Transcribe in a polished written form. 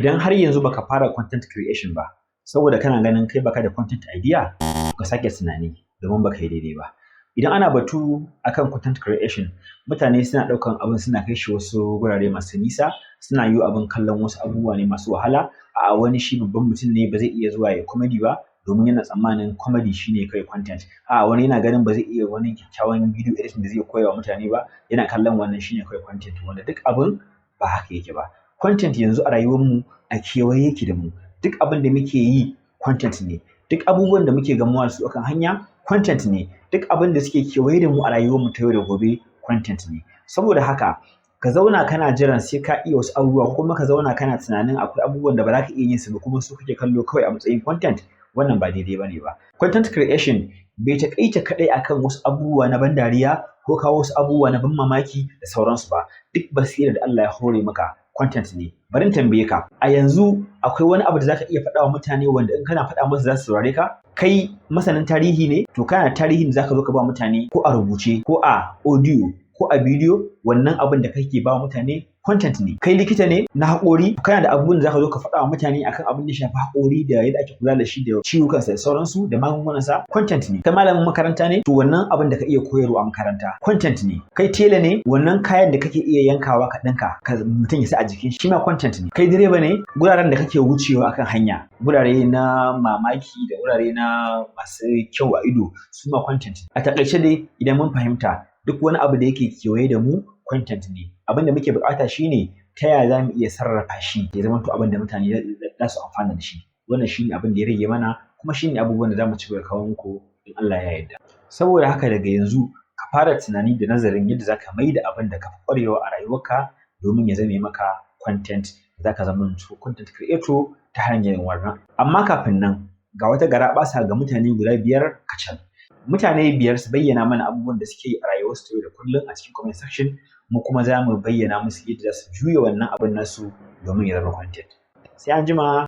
Idan har yanzu baka fara content creation ba, saboda kana ganin kai baka da content idea, ka sake tunani domin baka yi daidai ba. Idan ana batu akan content creation, mutane suna ɗaukan abin suna kai shi wasu gurare masu nisa, suna yi abin kallon wasu abubuwa ne masu wahala. A'a, wani shi babban mutum ne ba zai iya zuwa ya comedy ba domin yana tsammanin comedy shine kai content. A'a, wani yana ganin ba zai iya wani kyakkyawan video editing da zai koya wa mutane ba, yana kallon wannan shine kai content, wanda duk abin ba haka yake ba. Content yanzu a rayuwarmu a kewaye yake da mu. Duk abin da muke yi content ne. Duk abubuwan da muke gamuwa da su akan hanya content ne. Duk abin da suke kewaye da mu a rayuwarmu ta yau da gobe content ne. Saboda haka ka zauna kana jiran sai ka iya wasu abubuwa, ko kuma ka zauna kana tunanin akwai abubuwan da ba za ka iya yin su ba kuma su kake kallo kawai a matsayin content, wannan ba daidai bane ba. Content creation bai taƙaita kaɗai akan wasu abubuwa na ban dariya ko kawo wasu abubuwa na ban mamaki da sauransu ba. Duk basirar da Allah ya hore maka content ne. Bari in tambaye ka, a yanzu akwai wani abu da za ka iya faɗa wa mutane wanda in kana faɗa musu za su saurare ka? Kai masanin tarihi ne? To kana da tarihin da za ka zo ka ba mutane ko a rubuce ko a audio ko a bidiyo, wannan abin da kake ba wa mutane content ne. Kai likita ne na haƙori, kana da abubuwan da za ka zo ka faɗa wa mutane akan abin da ya shafi haƙori da yadda ake kula da shi da ciwukansa da sauransu da magungunansa, content ne. Kai malamin makaranta ne? To wannan abin da ka iya koyarwa a makaranta content ne. Kai tela ne? Wannan kayan da kake iya yankawa ka ɗinka mutum ya sa a jikin shi ma content ne. Kai direba ne? Guraren da kake wucewa akan hanya, gurare na mamaki da gurare na masu kyau a ido, su ma content ne. A taƙaice dai idan mun fahimta, duk wani abu da yake kewaye da mu content ne. Abin da muke buƙata shine ta yaya za mu iya sarrafa shi ya zamanto abin da mutane za su amfana da shi. Wannan shine abin da ya rage mana, kuma shine abubuwan da za mu ci gaba da kawo muku in Allah ya yarda. Saboda haka daga yanzu ka fara tunani da nazarin yadda za ka maida abin da ka fi ƙwarewa a rayuwarka domin ya zame maka content, za ka zamanto content creator ta hanyar wannan. Amma kafin nan ga wata garaɓasa ga mutane guda 5 kacal. Mutane 5 su bayyana mana abubuwan da suke yi a rayuwarsu ta yau da kullum a cikin comment section, mu kuma za mu bayyana musu yadda za su juya wannan abin nasu domin ya zama content. Sai anjima.